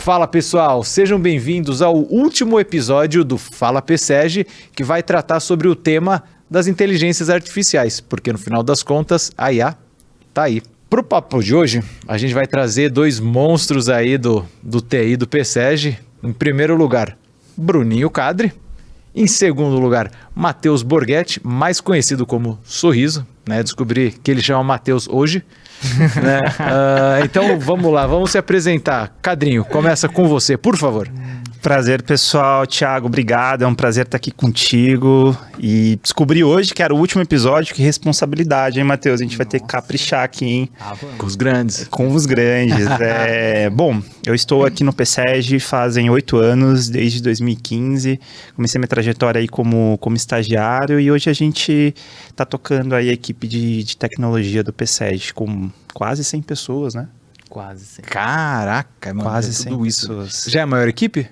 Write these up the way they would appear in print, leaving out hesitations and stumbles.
Fala pessoal, sejam bem-vindos ao último episódio do Fala PSEG, que vai tratar sobre o tema das inteligências artificiais, porque no final das contas a IA tá aí. Pro papo de hoje, a gente vai trazer dois monstros aí do TI do PSEG. Em primeiro lugar, Bruninho Cadre. Em segundo lugar, Matheus Borghetti, mais conhecido como Sorriso, né? Descobri que ele chama Matheus hoje. Né? Então vamos lá, vamos se apresentar. Cadrinho, começa com você, por favor. Prazer, pessoal. Thiago, obrigado. É um prazer estar aqui contigo. E descobri hoje que era o último episódio. Que responsabilidade, hein, Matheus? A gente vai ter que caprichar aqui, hein? Com os grandes. Com os grandes. Bom, eu estou aqui no PSEG fazem 8 anos, desde 2015. Comecei minha trajetória aí como estagiário e hoje a gente está tocando aí a equipe de tecnologia do PSEG com quase 100 pessoas, né? Quase 100. Caraca, mano. Quase 100 tudo isso. pessoas. Já é a maior equipe?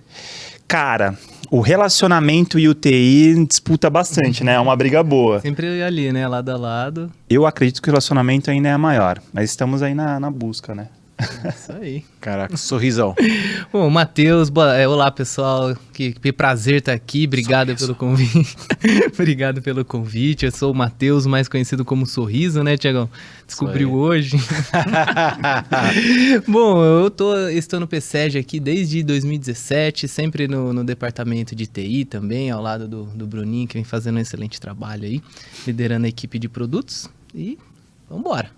Cara, o relacionamento e o TI disputa bastante, né? É uma briga boa. Sempre ali, né? Lado a lado. Eu acredito que o relacionamento ainda é a maior, mas estamos aí na busca, né? Isso aí. Caraca, sorrisão. Bom, Matheus, olá pessoal, que prazer estar aqui, obrigado pelo convite. Obrigado pelo convite, eu sou o Matheus, mais conhecido como Sorriso, né, Thiagão? Descobriu hoje. Bom, estou no PSEG aqui desde 2017, sempre no departamento de TI também, ao lado do Bruninho, que vem fazendo um excelente trabalho aí, liderando a equipe de produtos e vamos embora.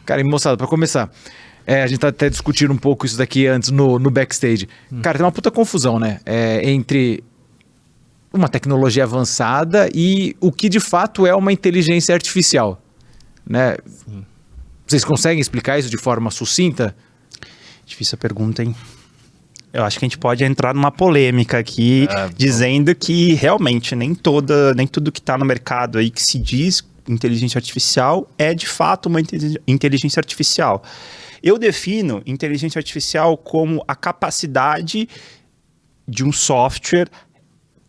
Cara, e moçada, pra começar... a gente tá até discutindo um pouco isso daqui antes no backstage. Cara, tem uma puta confusão, né? Entre uma tecnologia avançada e o que de fato é uma inteligência artificial, né? Sim. Vocês conseguem explicar isso de forma sucinta? Difícil a pergunta, hein? Eu acho que a gente pode entrar numa polêmica aqui, dizendo que realmente nem tudo que tá no mercado aí que se diz inteligência artificial é de fato uma inteligência artificial. Eu defino inteligência artificial como a capacidade de um software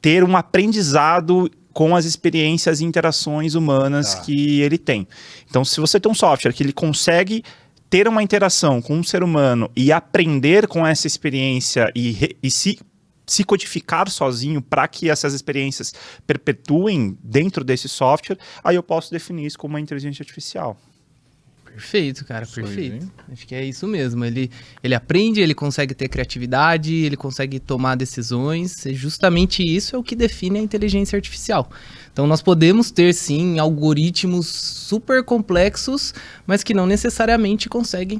ter um aprendizado com as experiências e interações humanas que ele tem. Então, se você tem um software que ele consegue ter uma interação com um ser humano e aprender com essa experiência e se codificar sozinho para que essas experiências perpetuem dentro desse software, aí eu posso definir isso como uma inteligência artificial. Perfeito, cara, perfeito. Acho que é isso mesmo. Ele aprende, ele consegue ter criatividade, ele consegue tomar decisões. E justamente isso é o que define a inteligência artificial. Então, nós podemos ter, sim, algoritmos super complexos, mas que não necessariamente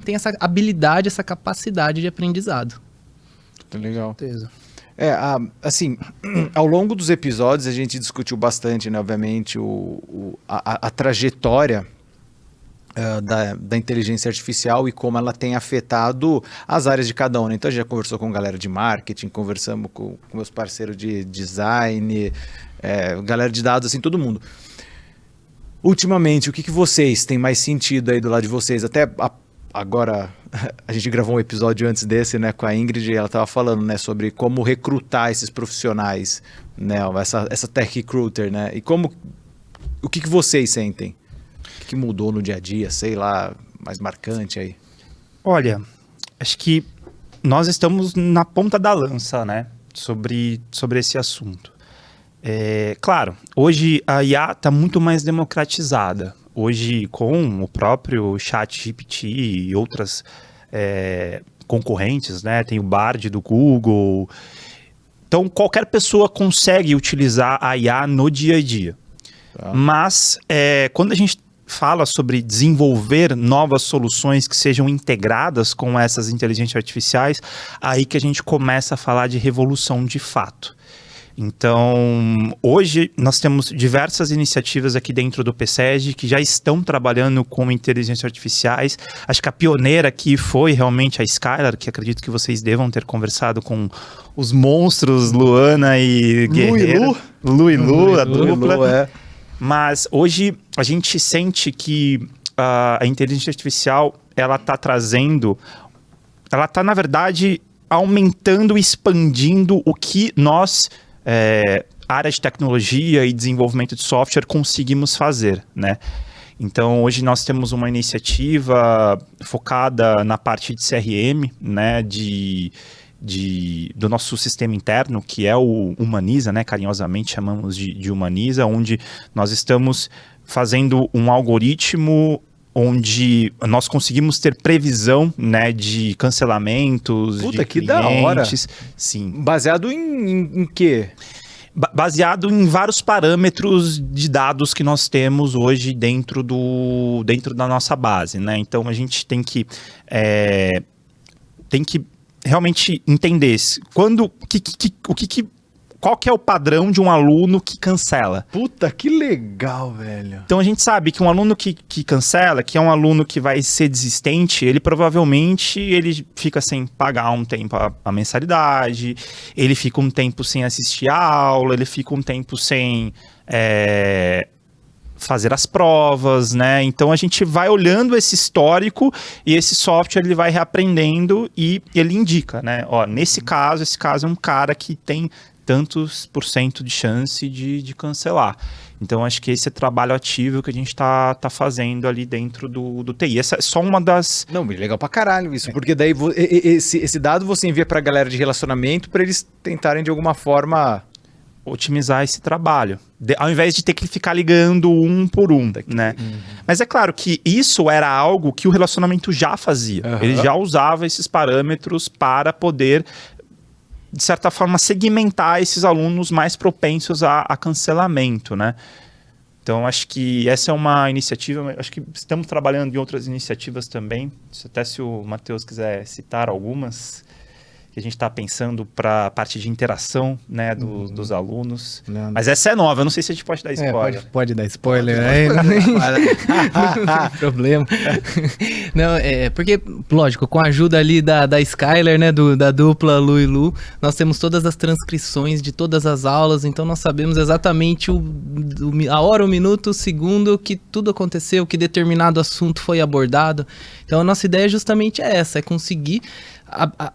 ter essa habilidade, essa capacidade de aprendizado. Muito legal. Com certeza. Assim, ao longo dos episódios a gente discutiu bastante, né, obviamente, a trajetória da inteligência artificial e como ela tem afetado as áreas de cada um. Então a gente já conversou com galera de marketing, conversamos com meus parceiros de design, galera de dados, assim, todo mundo. Ultimamente, o que vocês têm mais sentido aí do lado de vocês? Até agora, a gente gravou um episódio antes desse, né, com a Ingrid, e ela estava falando, né, sobre como recrutar esses profissionais, né, essa tech recruiter, né, e o que vocês sentem? O que mudou no dia a dia, sei lá, mais marcante aí? Olha, acho que nós estamos na ponta da lança, né, sobre esse assunto. Claro, hoje a IA está muito mais democratizada. Hoje, com o próprio ChatGPT e outras concorrentes, né? Tem o Bard do Google. Então, qualquer pessoa consegue utilizar a IA no dia a dia. Tá. Mas, quando a gente fala sobre desenvolver novas soluções que sejam integradas com essas inteligências artificiais, aí que a gente começa a falar de revolução de fato. Então, hoje nós temos diversas iniciativas aqui dentro do PSEG que já estão trabalhando com inteligências artificiais. Acho que a pioneira aqui foi realmente a Skylar, que acredito que vocês devam ter conversado com os monstros Luana e Guerreiro. Lu e Lu, a dupla. Mas hoje a gente sente que a inteligência artificial, ela está trazendo, ela está, na verdade, aumentando e expandindo o que nós... área de tecnologia e desenvolvimento de software conseguimos fazer, né? Então, hoje nós temos uma iniciativa focada na parte de CRM, né? De do nosso sistema interno, que é o Humaniza, né? Carinhosamente chamamos de Humaniza, onde nós estamos fazendo um algoritmo onde nós conseguimos ter previsão, né, de cancelamentos, Puta, de que clientes. da hora. Sim. Baseado em quê? Baseado em vários parâmetros de dados que nós temos hoje dentro da nossa base, né? Então a gente tem que realmente entender qual que é o padrão de um aluno que cancela. Puta, que legal, velho. Então a gente sabe que um aluno que cancela, que é um aluno que vai ser desistente, ele provavelmente fica sem pagar um tempo a mensalidade, ele fica um tempo sem assistir a aula, ele fica um tempo sem fazer as provas, né? Então a gente vai olhando esse histórico e esse software ele vai reaprendendo e ele indica, né? Ó, esse caso é um cara que tem tantos % de chance de cancelar. Então, acho que esse é trabalho ativo que a gente tá fazendo ali dentro do TI. Essa é só uma das... Não, legal pra caralho isso, porque daí esse dado você envia pra galera de relacionamento pra eles tentarem de alguma forma... otimizar esse trabalho, ao invés de ter que ficar ligando um por um, né? Mas é claro que isso era algo que o relacionamento já fazia. Ele já usava esses parâmetros para poder, de certa forma, segmentar esses alunos mais propensos a cancelamento, né? Então, acho que essa é uma iniciativa, acho que estamos trabalhando em outras iniciativas também, até se o Matheus quiser citar algumas, que a gente está pensando para a parte de interação, né, dos alunos. Não. Mas essa é nova, eu não sei se a gente pode dar spoiler. Pode dar spoiler, né? Não tem problema. Não, porque, lógico, com a ajuda ali da Skyler, né, da dupla Lu e Lu, nós temos todas as transcrições de todas as aulas, então nós sabemos exatamente a hora, o minuto, o segundo que tudo aconteceu, que determinado assunto foi abordado. Então a nossa ideia justamente é essa, é conseguir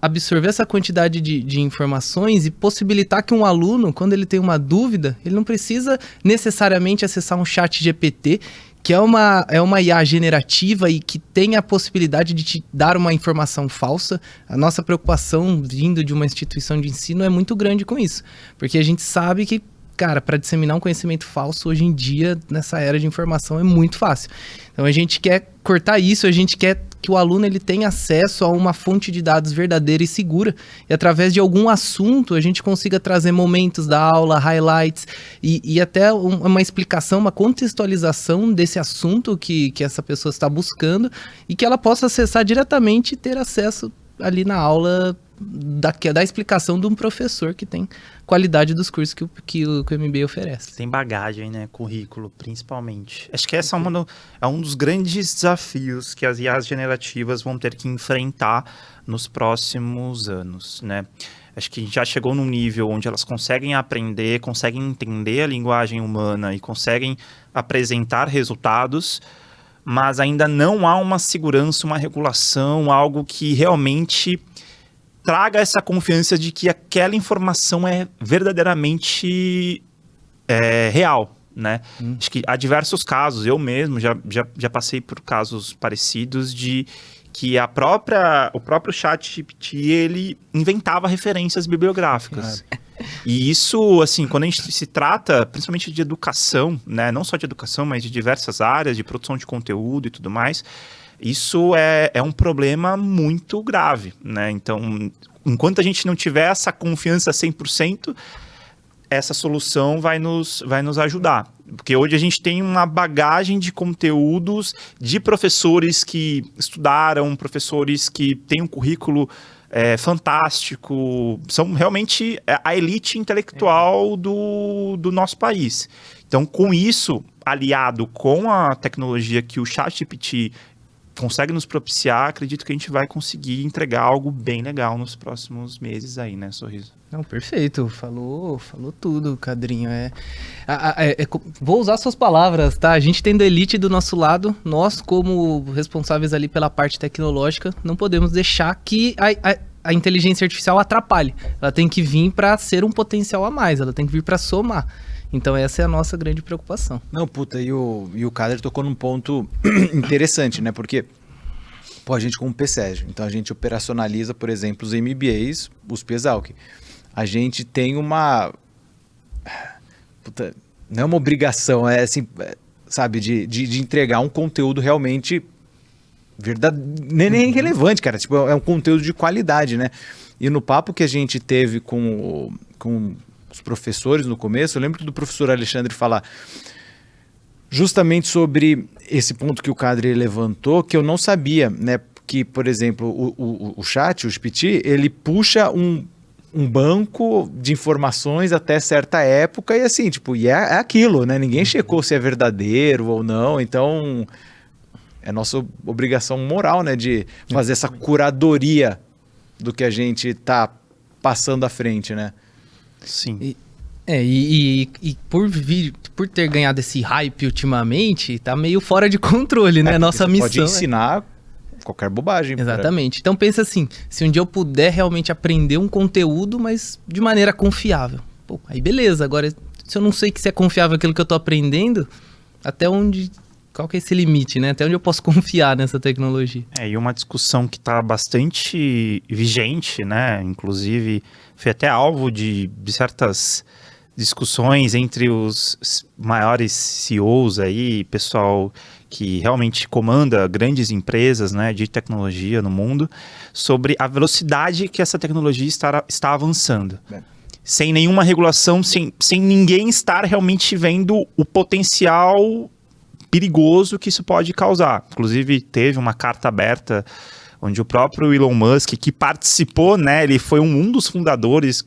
absorver essa quantidade de informações e possibilitar que um aluno, quando ele tem uma dúvida, ele não precisa necessariamente acessar um chat GPT, que é uma IA generativa e que tem a possibilidade de te dar uma informação falsa. A nossa preocupação vindo de uma instituição de ensino é muito grande com isso, porque a gente sabe que, cara, para disseminar um conhecimento falso hoje em dia, nessa era de informação, é muito fácil. Então a gente quer cortar isso, a gente quer que o aluno ele tenha acesso a uma fonte de dados verdadeira e segura, e através de algum assunto a gente consiga trazer momentos da aula, highlights, e até uma explicação, uma contextualização desse assunto que essa pessoa está buscando, e que ela possa acessar diretamente e ter acesso ali na aula da explicação de um professor que tem qualidade dos cursos que o MBA oferece. Tem bagagem, né? Currículo, principalmente. Acho que essa é um dos grandes desafios que as IAs generativas vão ter que enfrentar nos próximos anos, né? Acho que a gente já chegou num nível onde elas conseguem aprender, conseguem entender a linguagem humana e conseguem apresentar resultados, mas ainda não há uma segurança, uma regulação, algo que realmente traga essa confiança de que aquela informação é verdadeiramente real, né? Acho que há diversos casos, eu mesmo já passei por casos parecidos de que o próprio ChatGPT, ele inventava referências bibliográficas. E isso, assim, quando a gente se trata, principalmente de educação, né? Não só de educação, mas de diversas áreas, de produção de conteúdo e tudo mais, isso é um problema muito grave, né? Então, enquanto a gente não tiver essa confiança 100%, essa solução vai nos ajudar. Porque hoje a gente tem uma bagagem de conteúdos de professores que estudaram, professores que têm um currículo fantástico, são realmente a elite intelectual do nosso país. Então, com isso, aliado com a tecnologia que o ChatGPT consegue nos propiciar, acredito que a gente vai conseguir entregar algo bem legal nos próximos meses aí, né, Sorriso? Não, perfeito. Falou tudo, Cadrinho. Vou usar suas palavras, tá? A gente tendo a elite do nosso lado, nós como responsáveis ali pela parte tecnológica, não podemos deixar que a inteligência artificial atrapalhe. Ela tem que vir para ser um potencial a mais, ela tem que vir para somar. Então essa é a nossa grande preocupação. Não, puta, e o Kader tocou num ponto interessante, né? Porque Pô, a gente com o PSEG. Então a gente operacionaliza, por exemplo, os MBAs, os PESALC. A gente tem uma... Puta, não é uma obrigação, é assim, sabe, de entregar um conteúdo realmente nem relevante, cara. Tipo, é um conteúdo de qualidade, né? E no papo que a gente teve com os professores no começo, eu lembro do professor Alexandre falar justamente sobre esse ponto que o Kadri levantou, que eu não sabia, né? Que, por exemplo, o chat, o GPT, ele puxa um banco de informações até certa época e assim, tipo, é aquilo, né? Ninguém checou se é verdadeiro ou não, então é nossa obrigação moral, né? De fazer essa curadoria do que a gente tá passando à frente, né? Sim. E por ter ganhado esse hype ultimamente, tá meio fora de controle, né? Nossa missão. Pode ensinar qualquer bobagem. Exatamente. Então pensa assim, se um dia eu puder realmente aprender um conteúdo, mas de maneira confiável. Pô, aí beleza. Agora, se eu não sei que se é confiável aquilo que eu tô aprendendo, até onde... Qual que é esse limite, né? Até onde eu posso confiar nessa tecnologia? E uma discussão que está bastante vigente, né? Inclusive, foi até alvo de certas discussões entre os maiores CEOs aí, pessoal que realmente comanda grandes empresas, né, de tecnologia no mundo, sobre a velocidade que essa tecnologia está avançando. Sem nenhuma regulação, sem ninguém estar realmente vendo o potencial perigoso que isso pode causar. Inclusive, teve uma carta aberta onde o próprio Elon Musk, que participou, né, ele foi um dos fundadores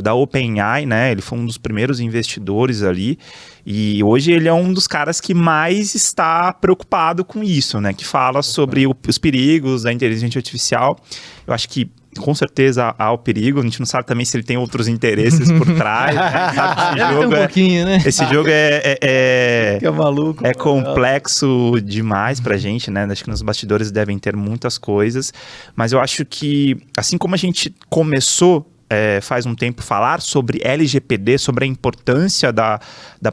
da OpenAI, né, ele foi um dos primeiros investidores ali, e hoje ele é um dos caras que mais está preocupado com isso, né, que fala sobre os perigos da inteligência artificial. Eu acho que com certeza há o perigo, a gente não sabe também se ele tem outros interesses por trás, né? Sabe, esse jogo é maluco, é complexo demais pra gente, né? Acho que nos bastidores devem ter muitas coisas, mas eu acho que, assim como a gente começou faz um tempo falar sobre LGPD, sobre a importância da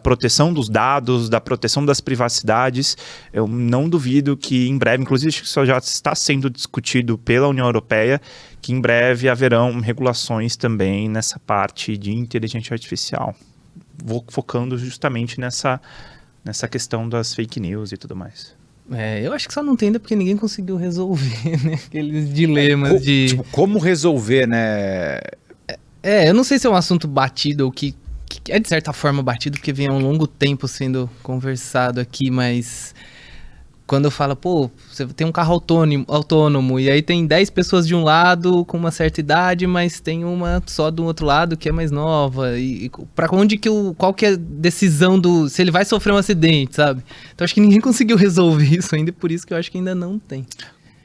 proteção dos dados, da proteção das privacidades, eu não duvido que em breve, inclusive isso já está sendo discutido pela União Europeia, que em breve haverão regulações também nessa parte de inteligência artificial, focando justamente nessa questão das fake news e tudo mais. Eu acho que só não tem ainda porque ninguém conseguiu resolver, né? Aqueles dilemas de... Tipo, como resolver, né? Eu não sei se é um assunto batido ou que é de certa forma batido, porque vem há um longo tempo sendo conversado aqui, mas quando eu falo, pô, você tem um carro autônomo e aí tem 10 pessoas de um lado com uma certa idade, mas tem uma só do outro lado que é mais nova, e pra onde qual que é a decisão se ele vai sofrer um acidente, sabe? Então acho que ninguém conseguiu resolver isso ainda, por isso que eu acho que ainda não tem.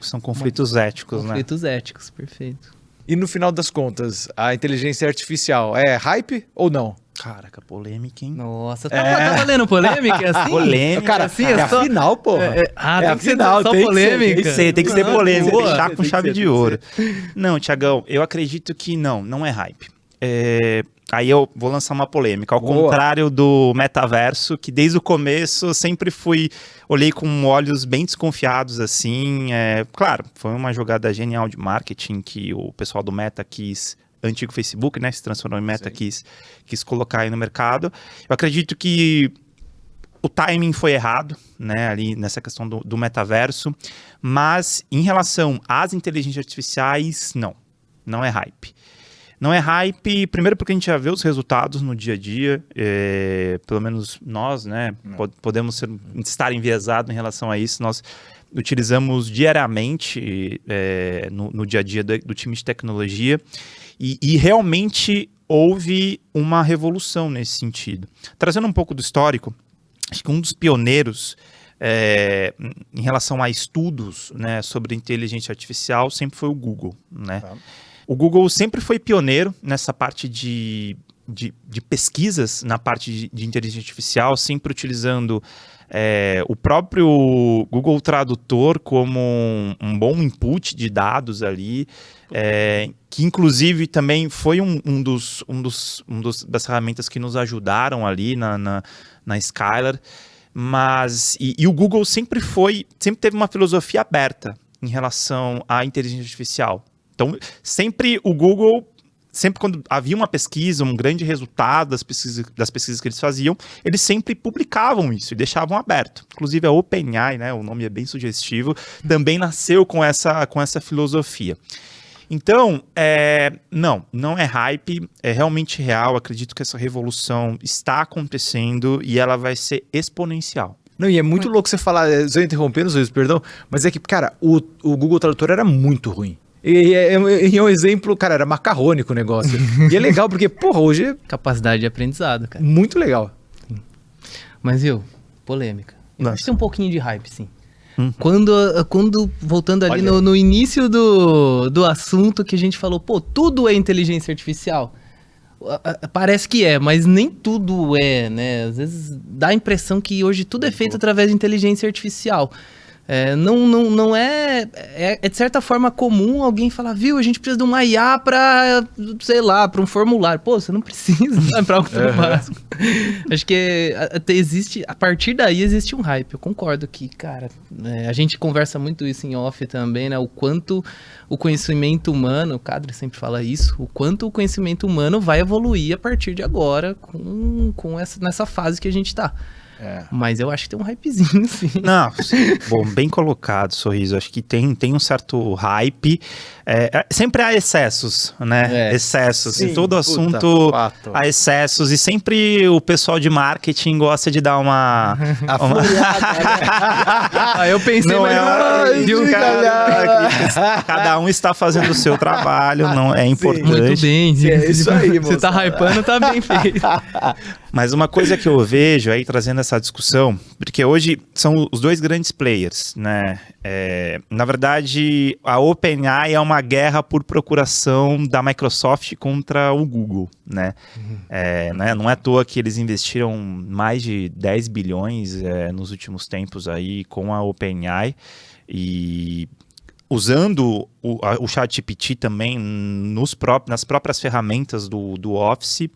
São conflitos éticos, né? Conflitos éticos, perfeito. E no final das contas, a inteligência artificial é hype ou não? Caraca, polêmica, hein? Nossa, tá valendo polêmica assim? Polêmica, cara, assim, é a final, porra. Tem que ser só polêmica. Tem que ser polêmica, fechar com chave de ouro. Não, Thiagão, eu acredito que não é hype. Aí eu vou lançar uma polêmica, ao contrário do metaverso, que desde o começo eu sempre olhei com olhos bem desconfiados, assim. Claro, foi uma jogada genial de marketing que o pessoal do Meta quis, antigo Facebook, né, se transformou em Meta, quis colocar aí no mercado. Eu acredito que o timing foi errado, né, ali nessa questão do metaverso, mas em relação às inteligências artificiais, não é hype. Não é hype, primeiro porque a gente já vê os resultados no dia a dia, pelo menos nós, né, podemos estar enviesados em relação a isso, nós utilizamos diariamente no dia a dia do time de tecnologia e realmente houve uma revolução nesse sentido. Trazendo um pouco do histórico, acho que um dos pioneiros em relação a estudos, né, sobre inteligência artificial sempre foi o Google, né? Tá. O Google sempre foi pioneiro nessa parte de pesquisas na parte de inteligência artificial, sempre utilizando o próprio Google Tradutor como um bom input de dados ali, que inclusive também foi das ferramentas que nos ajudaram ali na Skylar. Mas, e o Google sempre teve uma filosofia aberta em relação à inteligência artificial. Então, sempre o Google, sempre quando havia uma pesquisa, um grande resultado das pesquisas que eles faziam, eles sempre publicavam isso e deixavam aberto. Inclusive a OpenAI, né, o nome é bem sugestivo, também nasceu com essa filosofia. Então, não é hype, é realmente real. Acredito que essa revolução está acontecendo e ela vai ser exponencial. Não, e é muito louco você falar, só interrompendo, Luiz, perdão, mas é que, cara, o Google Tradutor era muito ruim. E é um exemplo, cara, era macarrônico o negócio. E é legal porque, porra, hoje é Capacidade de aprendizado, cara. muito legal. Mas, viu, polêmica. Eu acho que tem um pouquinho de hype, sim. Quando voltando ali no início do assunto que a gente falou, pô, tudo é inteligência artificial. Parece que é, mas nem tudo é, né? Às vezes dá a impressão que hoje tudo é feito através de inteligência artificial. Não é de certa forma comum alguém falar, viu, a gente precisa de uma IA para, sei lá, para um formulário. Pô, você não precisa, né, para algo tão básico. Acho que a partir daí existe um hype. Eu concordo que, cara, a gente conversa muito isso em off também, né? O quanto o conhecimento humano, o Kadri sempre fala isso, o quanto o conhecimento humano vai evoluir a partir de agora nessa fase que a gente tá. Mas eu acho que tem um hypezinho, sim. Não, bom, bem colocado, Sorriso. Acho que tem um certo hype. Sempre há excessos, né? Excessos. Sim, em todo assunto há excessos. E sempre o pessoal de marketing gosta de dar uma... Eu pensei, não mas cada um está fazendo o seu trabalho, não é importante. Muito bem. É isso aí, você tá hypando, tá bem feito. Mas uma coisa que eu vejo aí, trazendo essa discussão, porque hoje são os dois grandes players, né? Na verdade, a OpenAI é uma guerra por procuração da Microsoft contra o Google, né? Não é à toa que eles investiram mais de 10 bilhões nos últimos tempos aí com a OpenAI e usando o ChatGPT também nas próprias ferramentas do Office.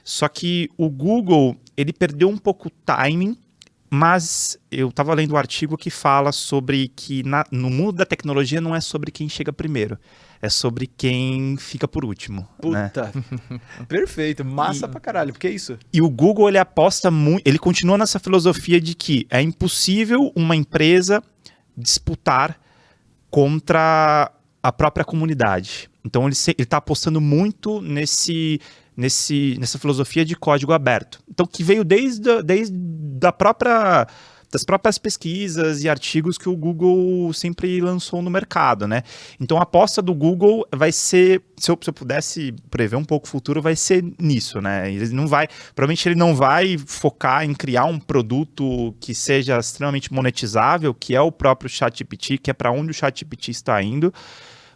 Só que o Google, ele perdeu um pouco o timing, mas eu estava lendo um artigo que fala sobre que no mundo da tecnologia não é sobre quem chega primeiro, é sobre quem fica por último. Puta, né? Perfeito, massa pra caralho, porque é isso. E o Google, ele aposta muito, ele continua nessa filosofia de que é impossível uma empresa disputar contra a própria comunidade. Então ele está apostando muito nessa filosofia de código aberto. Então, que veio desde das próprias pesquisas e artigos que o Google sempre lançou no mercado, né? Então, a aposta do Google vai ser, se eu pudesse prever um pouco o futuro, vai ser nisso, né? Provavelmente ele não vai focar em criar um produto que seja extremamente monetizável, que é o próprio ChatGPT, que é para onde o ChatGPT está indo,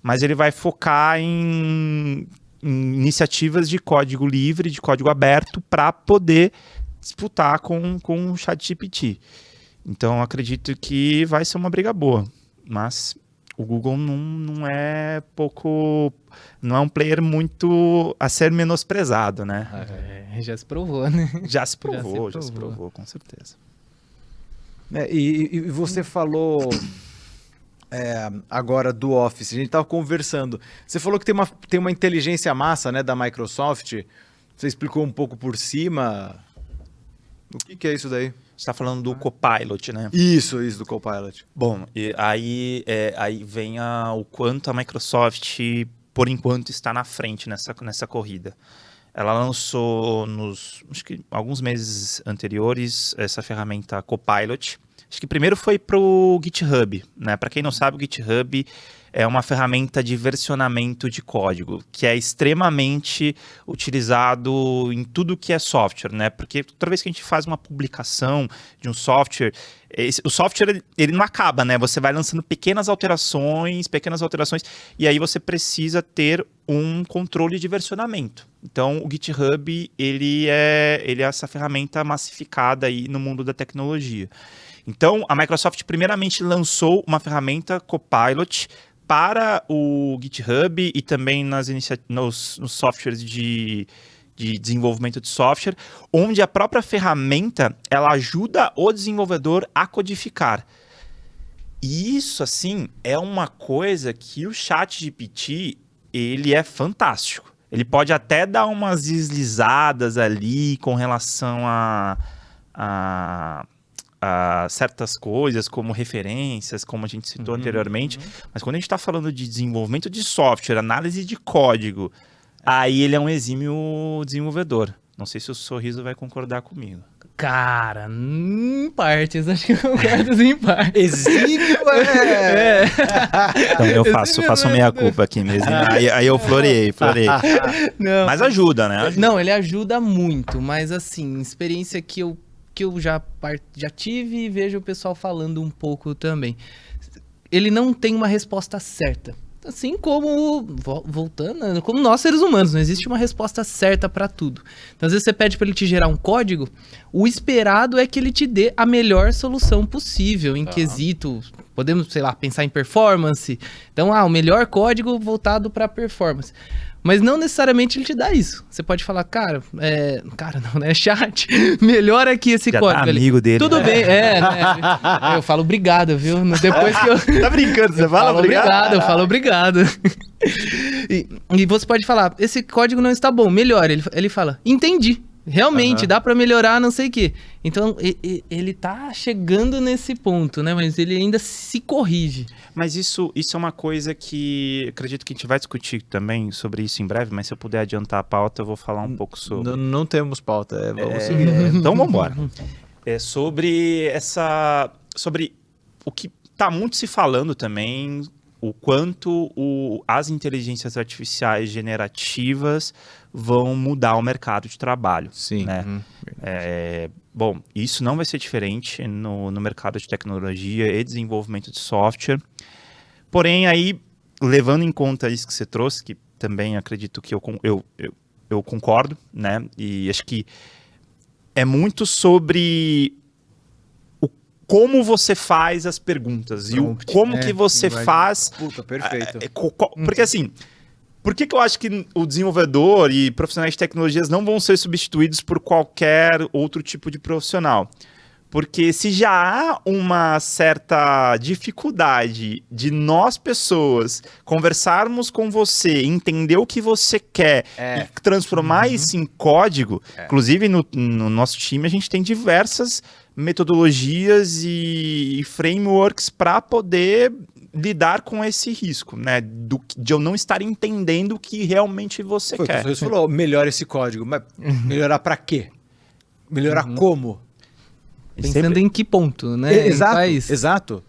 mas ele vai focar em iniciativas de código livre, de código aberto, para poder disputar com o ChatGPT. Então, acredito que vai ser uma briga boa. Mas o Google não é um player muito a ser menosprezado, né? Já se provou, né? Já se provou, com certeza. E você falou... agora do Office, a gente estava conversando. Você falou que tem uma inteligência massa, né, da Microsoft. Você explicou um pouco por cima. O que é isso daí? Você está falando do Copilot, né? Isso, do Copilot. Bom, e aí vem o quanto a Microsoft, por enquanto, está na frente nessa corrida. Ela lançou acho que alguns meses anteriores essa ferramenta Copilot. Acho que primeiro foi para o GitHub, né? Para quem não sabe, o GitHub é uma ferramenta de versionamento de código, que é extremamente utilizado em tudo que é software, né? Porque toda vez que a gente faz uma publicação de um software, o software ele não acaba, né? Você vai lançando pequenas alterações, e aí você precisa ter um controle de versionamento. Então, o GitHub ele é essa ferramenta massificada aí no mundo da tecnologia. Então, a Microsoft primeiramente lançou uma ferramenta Copilot para o GitHub e também nos softwares de desenvolvimento de software, onde a própria ferramenta ela ajuda o desenvolvedor a codificar. E isso, assim, é uma coisa que o ChatGPT, ele é fantástico. Ele pode até dar umas deslizadas ali com relação a certas coisas, como referências, como a gente citou anteriormente. Mas quando a gente está falando de desenvolvimento de software, análise de código, aí ele é um exímio desenvolvedor. Não sei se o Sorriso vai concordar comigo. Cara, em partes, acho que eu concordo em partes. Exímio, Então eu faço meia culpa aqui mesmo. Aí eu floreei. Não, Mas ajuda, né? Ajuda. não, ele ajuda muito, mas assim, experiência que eu já tive e vejo o pessoal falando um pouco também. Ele não tem uma resposta certa. Assim como, voltando, como nós seres humanos, não existe uma resposta certa para tudo. Então, às vezes você pede para ele te gerar um código, o esperado é que ele te dê a melhor solução possível em quesito, podemos, sei lá, pensar em performance. Então, o melhor código voltado para performance. Mas não necessariamente ele te dá isso. Você pode falar, cara não, né? Chat, melhora aqui esse Já código. Tá amigo dele. Tudo né? bem, né? Eu falo obrigado, viu? Depois que eu... Tá brincando, você fala obrigado? Eu falo obrigado. E você pode falar, esse código não está bom, melhora. Ele fala, entendi. Realmente, dá pra melhorar, não sei o quê. Então, ele tá chegando nesse ponto, né? Mas ele ainda se corrige. Mas isso é uma coisa que acredito que a gente vai discutir também sobre isso em breve, mas se eu puder adiantar a pauta, eu vou falar um pouco sobre. Não temos pauta, vamos seguir. Então vamos embora. Sobre o que está muito se falando também, o quanto as inteligências artificiais generativas vão mudar o mercado de trabalho. Sim. Né? Bom, isso não vai ser diferente no mercado de tecnologia e desenvolvimento de software. Porém, aí, levando em conta isso que você trouxe, que também acredito que eu concordo, né? E acho que é muito sobre como você faz as perguntas e como que você faz... Puta, perfeito. Porque assim, por que eu acho que o desenvolvedor e profissionais de tecnologias não vão ser substituídos por qualquer outro tipo de profissional? Porque se já há uma certa dificuldade de nós, pessoas, conversarmos com você, entender o que você quer e transformar isso em código, inclusive no nosso time a gente tem diversas metodologias e frameworks para poder lidar com esse risco, né? De eu não estar entendendo o que realmente você quer. Você falou, melhora esse código, mas melhorar para quê? Melhorar como? Pensando em que ponto, né? Exato.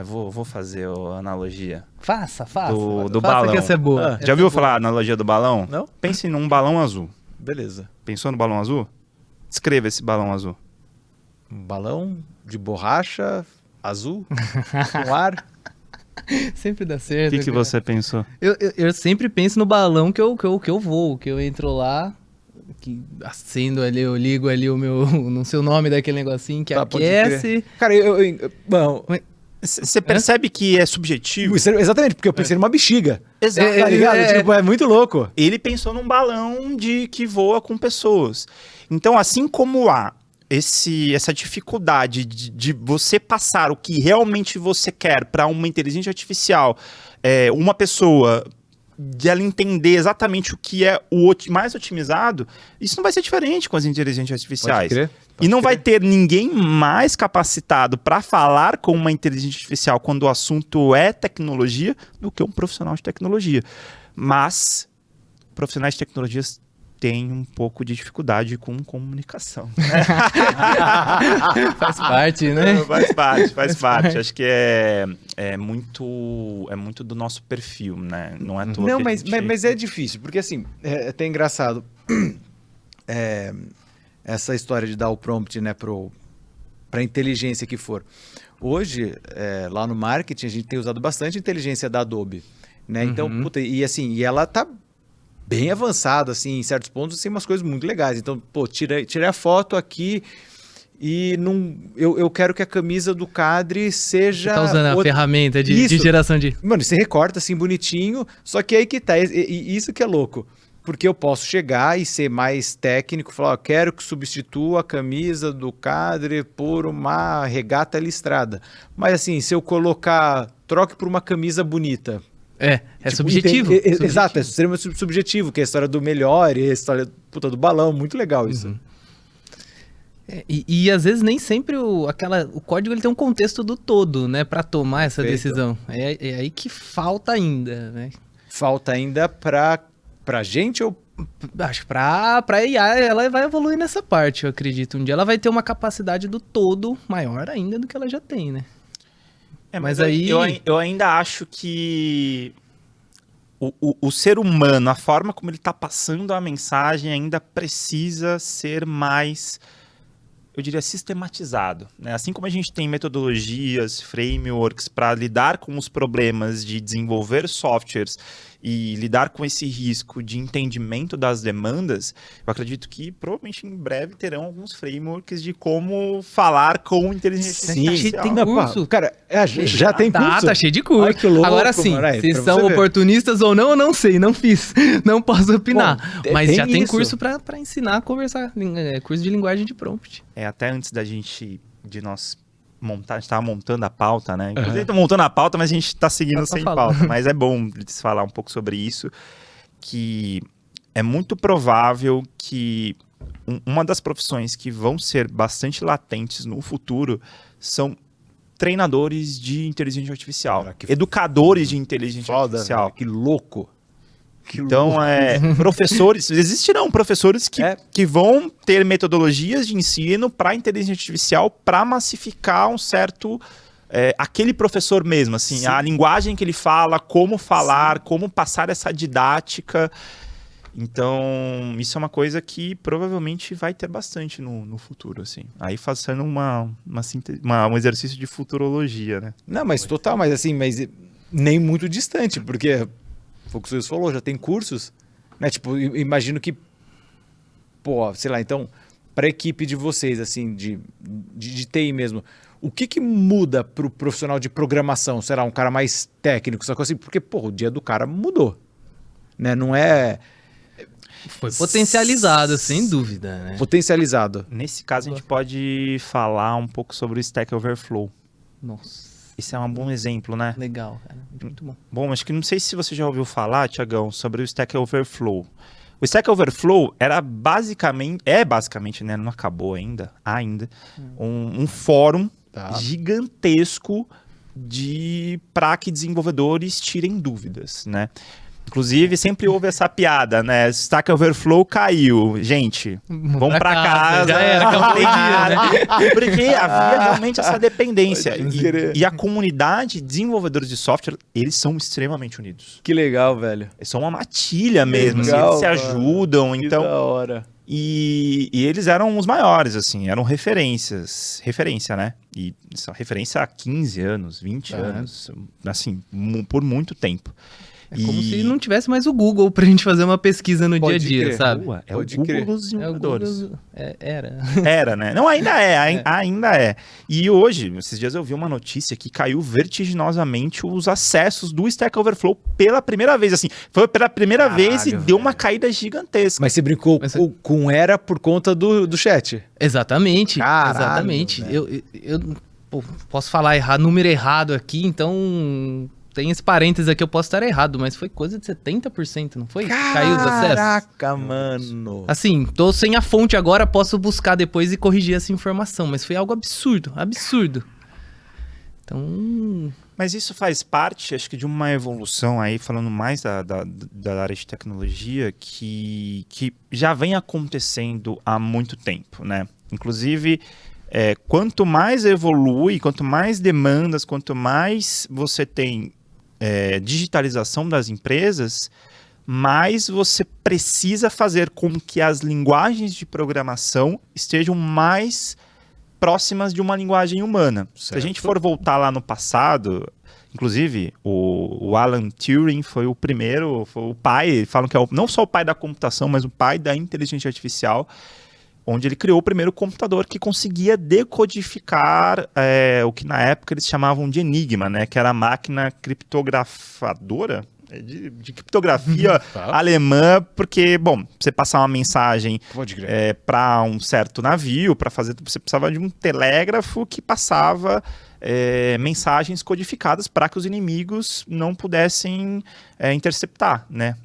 Vou fazer a analogia. Faça. Do faça balão. Que essa é boa. Já ouviu falar a analogia do balão? Não? Pense num balão azul. Beleza. Pensou no balão azul? Descreva esse balão azul. Um balão de borracha azul com ar. Sempre dá certo. O que você pensou? Eu sempre penso no balão que eu vou, que eu entro lá, que acendo ali, eu ligo ali o meu, não sei o nome daquele negocinho que aquece. Cara, bom, você percebe que é subjetivo? Exatamente, porque eu pensei numa bexiga. Exato. Tá ligado? Tipo, é muito louco. Ele pensou num balão que voa com pessoas. Então, assim como há essa dificuldade de você passar o que realmente você quer para uma inteligência artificial, uma pessoa, de ela entender exatamente o que é o mais otimizado, isso não vai ser diferente com as inteligências artificiais. E não vai ter ninguém mais capacitado para falar com uma inteligência artificial quando o assunto é tecnologia do que um profissional de tecnologia. Mas profissionais de tecnologias têm um pouco de dificuldade com comunicação. Faz parte, né? Faz parte. Acho que é muito do nosso perfil, né? Não é à toa. Não, mas é difícil, porque assim, é até engraçado essa história de dar o prompt, né, para inteligência que for. Hoje, lá no marketing, a gente tem usado bastante a inteligência da Adobe, né? Então, e ela tá bem avançada, assim, em certos pontos, tem umas coisas muito legais. Então, tirei a foto aqui e eu quero que a camisa do Cadre seja... Você tá usando a ferramenta de geração de... Mano, você recorta assim bonitinho, só que aí que tá, e isso que é louco. porque eu posso chegar e ser mais técnico, falar, ó, quero que substitua a camisa do cadre por uma regata listrada. Mas assim, se eu colocar, troque por uma camisa bonita. É Tipo, subjetivo. Exato, é extremamente subjetivo, que é a história do melhor e a história do balão, muito legal isso. E às vezes nem sempre o código ele tem um contexto do todo, né, para tomar essa decisão. É aí que falta ainda, né? Falta ainda pra gente ou... Acho que pra IA ela vai evoluir nessa parte, eu acredito. Um dia ela vai ter uma capacidade do todo maior ainda do que ela já tem, né? Mas aí... Eu ainda acho que o ser humano, a forma como ele está passando a mensagem ainda precisa ser mais, eu diria, sistematizado, né? Assim como a gente tem metodologias, frameworks para lidar com os problemas de desenvolver softwares e lidar com esse risco de entendimento das demandas, eu acredito que provavelmente em breve terão alguns frameworks de como falar com inteligência artificial. Tem curso. Cara, já tem curso? Tá cheio de curso. Ai, que louco, agora sim, mano, se são oportunistas ou não, eu não sei, não fiz, não posso opinar. Bom, mas já tem isso. curso para ensinar a conversar, curso de linguagem de prompt. Até antes de nós montar, a gente estava montando a pauta, né? Inclusive, tá montando a pauta, mas a gente está seguindo sem pauta. Mas é bom falar um pouco sobre isso, que é muito provável que uma das profissões que vão ser bastante latentes no futuro são treinadores de inteligência artificial, educadores de inteligência artificial. Que louco! Então, professores, existirão professores que vão ter metodologias de ensino para inteligência artificial para massificar um certo, aquele professor mesmo, assim, a linguagem que ele fala, como falar, como passar essa didática. Então, isso é uma coisa que provavelmente vai ter bastante no futuro, assim. Aí fazendo um exercício de futurologia, né? Não, mas total, mas nem muito distante, porque... Foi o que o Suíço falou, já tem cursos, né? Tipo, imagino que, sei lá, então, para a equipe de vocês, assim, de TI mesmo, o que muda para o profissional de programação? Será um cara mais técnico? Só que assim, porque, o dia do cara mudou, né? Não é... Foi potencializado, sem dúvida, né? Potencializado. Nesse caso, a gente pode falar um pouco sobre o Stack Overflow. Nossa. Isso é um bom exemplo, né? Legal, cara. Muito bom. Bom, acho que não sei se você já ouviu falar, Tiagão, sobre o Stack Overflow. O Stack Overflow é basicamente, né? Não acabou ainda, um fórum gigantesco para que desenvolvedores tirem dúvidas, né? Inclusive, sempre houve essa piada, né? Stack Overflow caiu. Gente, vamos pra casa. Já era, acabou o dia, né? Porque havia realmente essa dependência. E a comunidade de desenvolvedores de software, eles são extremamente unidos. Que legal, velho. Eles são uma matilha mesmo, legal, assim, eles se ajudam. Que então, da hora. E eles eram os maiores, assim, eram referência, né? E são referência há 15 anos, 20 anos, assim, por muito tempo. Como se não tivesse mais o Google pra gente fazer uma pesquisa no dia a dia, sabe? É o Google dos desenvolvedores. Era, né? Não, ainda é. E hoje, esses dias eu vi uma notícia que caiu vertiginosamente os acessos do Stack Overflow pela primeira vez, assim. Foi pela primeira vez e deu uma caída gigantesca. Mas você brincou com era por conta do chat? Exatamente. Caralho, exatamente. Eu posso falar número errado aqui, então... Tem esse parênteses aqui, eu posso estar errado, mas foi coisa de 70%, não foi? Caiu os acessos. Caraca, mano. Assim, tô sem a fonte agora, posso buscar depois e corrigir essa informação, mas foi algo absurdo. Então... Mas isso faz parte, acho que, de uma evolução aí, falando mais da área de tecnologia, que já vem acontecendo há muito tempo, né? Inclusive... quanto mais evolui, quanto mais demandas, quanto mais você tem digitalização das empresas, mais você precisa fazer com que as linguagens de programação estejam mais próximas de uma linguagem humana. Certo. Se a gente for voltar lá no passado, inclusive o Alan Turing foi o primeiro, foi o pai, falam que é não só o pai da computação, mas o pai da inteligência artificial, onde ele criou o primeiro computador que conseguia decodificar o que na época eles chamavam de enigma, né? Que era a máquina criptografadora, não de criptografia alemã, porque, bom, você passar uma mensagem para um certo navio, para fazer, você precisava de um telégrafo que passava mensagens codificadas para que os inimigos não pudessem interceptar, né?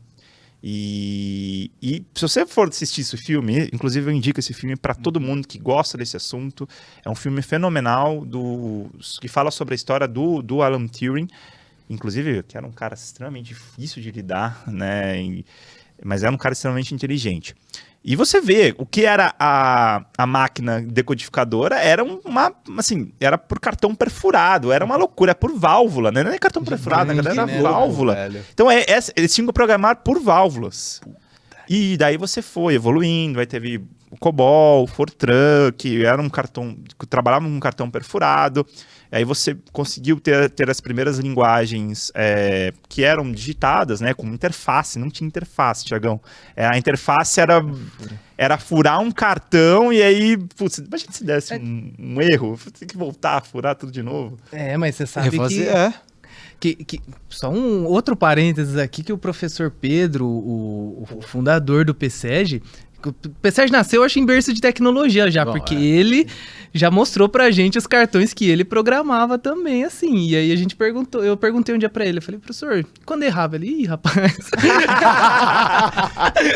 E se você for assistir esse filme, inclusive eu indico esse filme para todo mundo que gosta desse assunto, é um filme fenomenal que fala sobre a história do Alan Turing, inclusive que era um cara extremamente difícil de lidar, né? Mas era um cara extremamente inteligente. E você vê, o que era a máquina decodificadora era era por cartão perfurado, era uma loucura, é por válvula, né? Não é cartão perfurado, era válvula. Então eles tinham que programar por válvulas. E daí você foi evoluindo, aí teve o COBOL, o Fortran, que era um cartão, que trabalhava com um cartão perfurado. Aí você conseguiu ter as primeiras linguagens que eram digitadas, né, com interface. Não tinha interface, Tiagão. A interface era furar um cartão e aí, putz, imagina se desse um erro, tem que voltar a furar tudo de novo. Mas você sabe que só um outro parênteses aqui, que o professor Pedro, o fundador do PSEG, o PSEG nasceu, acho, em berço de tecnologia já, porque ele já mostrou pra gente os cartões que ele programava também, assim. E aí eu perguntei um dia pra ele, eu falei, professor, quando errava? Ele, ih, rapaz.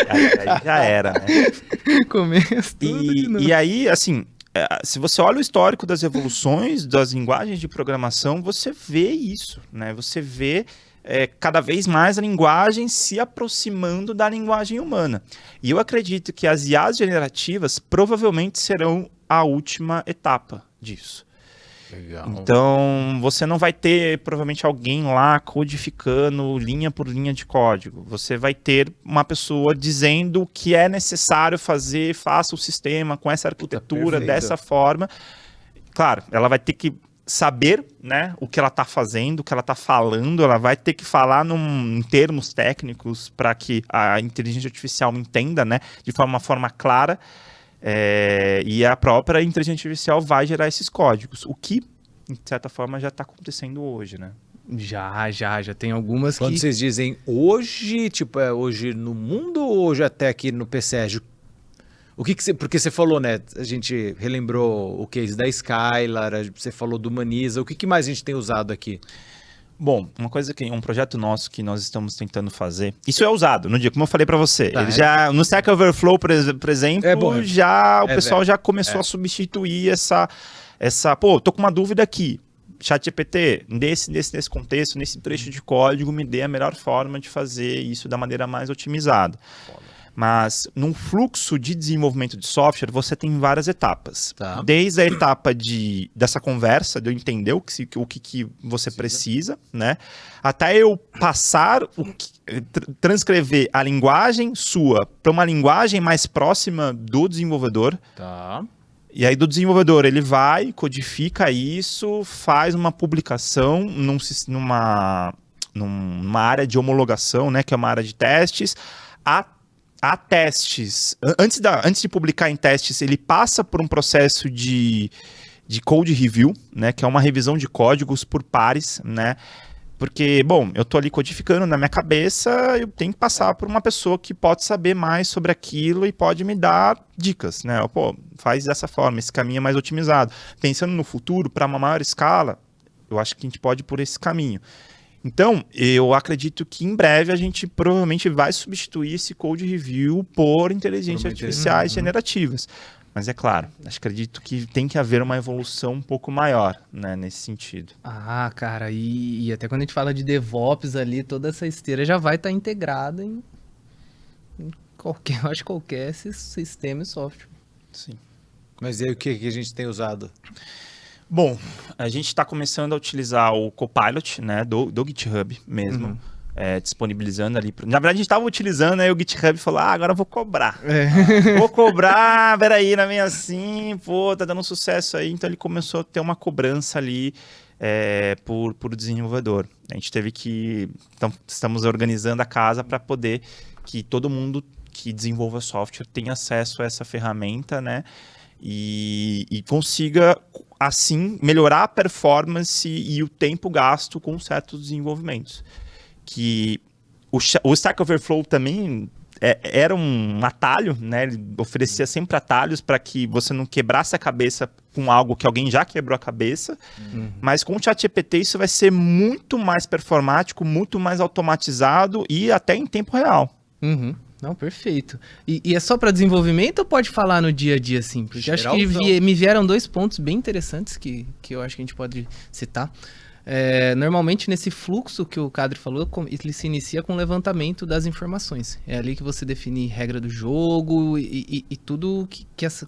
aí já era, né? Começo tudo de novo. E aí, assim, se você olha o histórico das evoluções das linguagens de programação, você vê isso, né? Você vê cada vez mais a linguagem se aproximando da linguagem humana. E eu acredito que as IAs generativas provavelmente serão a última etapa disso. Legal. Então, você não vai ter, provavelmente, alguém lá codificando linha por linha de código. Você vai ter uma pessoa dizendo o que é necessário fazer, faça o sistema com essa arquitetura, dessa forma. Claro, ela vai ter que saber, né, o que ela está fazendo, o que ela está falando, ela vai ter que falar em termos técnicos para que a inteligência artificial entenda, né, de uma forma clara, e a própria inteligência artificial vai gerar esses códigos, o que, de certa forma, já está acontecendo hoje, né? Já tem algumas Quando vocês dizem hoje, tipo, hoje no mundo ou hoje até aqui no PSEG? Porque você falou, né? A gente relembrou o case da Skylar, você falou do Humaniza. O que mais a gente tem usado aqui? Bom, um projeto nosso que nós estamos tentando fazer. Isso é usado no dia, como eu falei para você. Ele já no Stack Overflow, por exemplo, o pessoal já começou a substituir essa. Pô, tô com uma dúvida aqui. ChatGPT, nesse contexto, nesse trecho de código, me dê a melhor forma de fazer isso da maneira mais otimizada. Mas num fluxo de desenvolvimento de software, você tem várias etapas. Tá. Desde a etapa dessa conversa, de eu entender o que você precisa, né? Até eu passar, transcrever a linguagem sua para uma linguagem mais próxima do desenvolvedor. Tá. E aí do desenvolvedor ele vai, codifica isso, faz uma publicação numa área de homologação, né? Que é uma área de testes. Há testes, antes de publicar em testes, ele passa por um processo de code review, né, que é uma revisão de códigos por pares, né, porque, bom, eu tô ali codificando na minha cabeça, eu tenho que passar por uma pessoa que pode saber mais sobre aquilo e pode me dar dicas, né, pô, faz dessa forma, esse caminho é mais otimizado. Pensando no futuro, para uma maior escala, eu acho que a gente pode ir por esse caminho. Então, eu acredito que em breve a gente provavelmente vai substituir esse code review por inteligências artificiais generativas. Mas é claro, acredito que tem que haver uma evolução um pouco maior, né, nesse sentido. Ah, cara, e até quando a gente fala de DevOps ali, toda essa esteira já vai estar integrada em qualquer sistema e software. Sim. Mas e aí o que a gente tem usado? Bom, a gente está começando a utilizar o Copilot, né, do GitHub mesmo, disponibilizando ali. Na verdade, a gente estava utilizando, aí o GitHub falou, agora eu vou cobrar. Vou cobrar, peraí, não é bem assim, pô, tá dando sucesso aí. Então, ele começou a ter uma cobrança ali por desenvolvedor. A gente teve que... Então, estamos organizando a casa para poder que todo mundo que desenvolva software tenha acesso a essa ferramenta, né, e consiga, assim, melhorar a performance e o tempo gasto com certos desenvolvimentos. Que O Stack Overflow também era um atalho, né? Ele oferecia sempre atalhos para que você não quebrasse a cabeça com algo que alguém já quebrou a cabeça. Mas com o ChatGPT isso vai ser muito mais performático, muito mais automatizado e até em tempo real. Não, perfeito. E é só para desenvolvimento ou pode falar no dia a dia, assim? Porque acho que me vieram 2 pontos bem interessantes que eu acho que a gente pode citar. Normalmente nesse fluxo que o Kadri falou, ele se inicia com o levantamento das informações. É ali que você define regra do jogo e tudo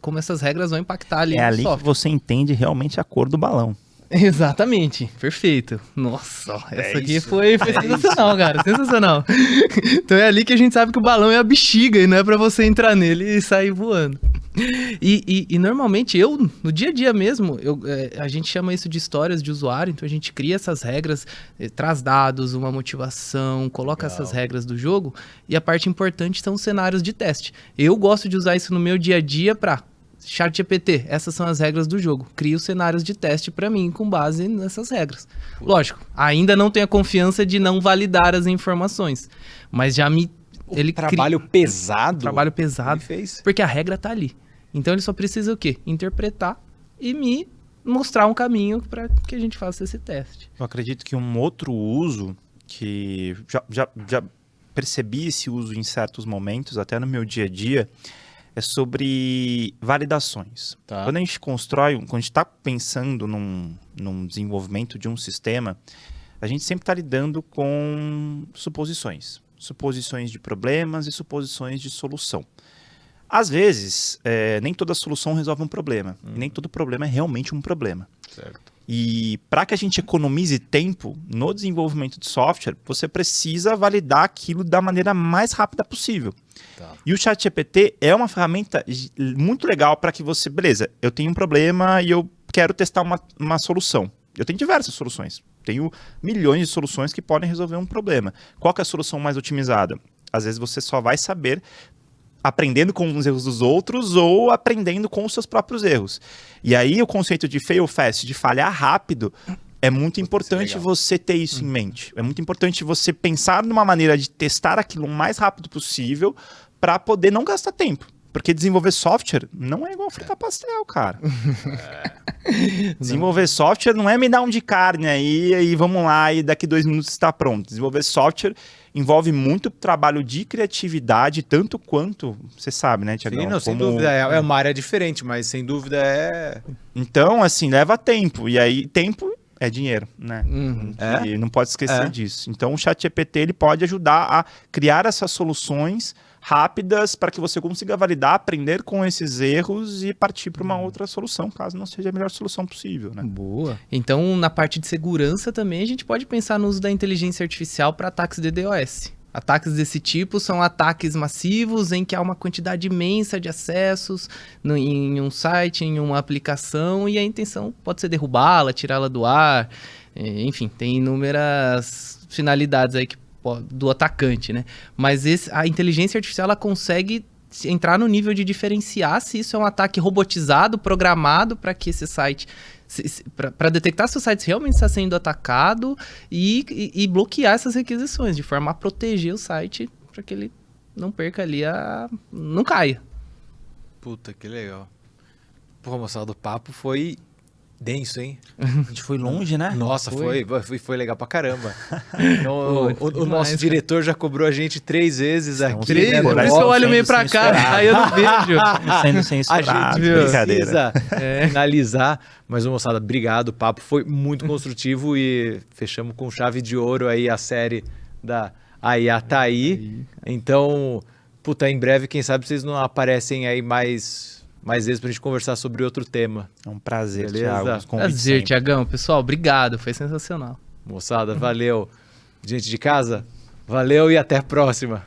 como essas regras vão impactar ali no ali software. Que você entende realmente a cor do balão. Exatamente, perfeito. Nossa, essa aqui foi sensacional, cara, sensacional. Então é ali que a gente sabe que o balão é a bexiga e não é pra você entrar nele e sair voando. E normalmente no dia a dia mesmo, a gente chama isso de histórias de usuário, então a gente cria essas regras, traz dados, uma motivação, coloca essas regras do jogo, e a parte importante são os cenários de teste. Eu gosto de usar isso no meu dia a dia para ChatGPT, essas são as regras do jogo. Crio cenários de teste para mim com base nessas regras. Lógico, ainda não tenho a confiança de não validar as informações, mas já trabalho pesado. Trabalho pesado, ele fez. Porque a regra tá ali. Então ele só precisa o quê? Interpretar e me mostrar um caminho para que a gente faça esse teste. Eu acredito que um outro uso que já percebi esse uso em certos momentos, até no meu dia a dia, é sobre validações. Tá. Quando a gente quando a gente está pensando num desenvolvimento de um sistema, a gente sempre está lidando com suposições. Suposições de problemas e suposições de solução. Às vezes, nem toda solução resolve um problema. E nem todo problema é realmente um problema. Certo. E para que a gente economize tempo no desenvolvimento de software, você precisa validar aquilo da maneira mais rápida possível. Tá. E o ChatGPT é uma ferramenta muito legal para que você... Beleza, eu tenho um problema e eu quero testar uma solução. Eu tenho diversas soluções. Tenho milhões de soluções que podem resolver um problema. Qual que é a solução mais otimizada? Às vezes você só vai saber aprendendo com os erros dos outros ou aprendendo com os seus próprios erros. E aí o conceito de fail fast, de falhar rápido, é muito importante você ter isso em mente. É muito importante você pensar numa maneira de testar aquilo o mais rápido possível para poder não gastar tempo. Porque desenvolver software não é igual fritar pastel, cara. Desenvolver software não é me dar um de carne aí e vamos lá e daqui 2 minutos está pronto. Desenvolver software envolve muito trabalho de criatividade, tanto quanto, você sabe, né, Thiagão? Sim, não, sem dúvida, é uma área diferente, mas sem dúvida é... Então, assim, leva tempo, e aí tempo é dinheiro, né? E não pode esquecer disso. Então, o ChatGPT ele pode ajudar a criar essas soluções rápidas para que você consiga validar, aprender com esses erros e partir para uma outra solução, caso não seja a melhor solução possível, né? Boa. Então, na parte de segurança também, a gente pode pensar no uso da inteligência artificial para ataques de DDoS. Ataques desse tipo são ataques massivos em que há uma quantidade imensa de acessos em um site, em uma aplicação, e a intenção pode ser derrubá-la, tirá-la do ar, enfim, tem inúmeras finalidades aí do atacante, né? Mas a inteligência artificial ela consegue entrar no nível de diferenciar se isso é um ataque robotizado, programado para que esse site... para detectar se o site realmente está sendo atacado e bloquear essas requisições, de forma a proteger o site para que ele não perca ali não caia. Puta, que legal. Pô, moçada, o papo foi denso, hein? A gente foi longe, né? Nossa, foi legal pra caramba. Então, o nosso diretor já cobrou a gente 3 vezes aqui. 3? Né? Por isso que eu olho meio pra cá, aí eu não vejo. Sendo censurado. A gente precisa finalizar. Mas, moçada, obrigado. O papo foi muito construtivo e fechamos com chave de ouro aí a série da IA tá aí. Então, puta, em breve, quem sabe vocês não aparecem aí mais vezes pra gente conversar sobre outro tema. É um prazer, Thiago. Prazer, Thiagão. Pessoal, obrigado. Foi sensacional. Moçada, valeu. Gente de casa, valeu e até a próxima.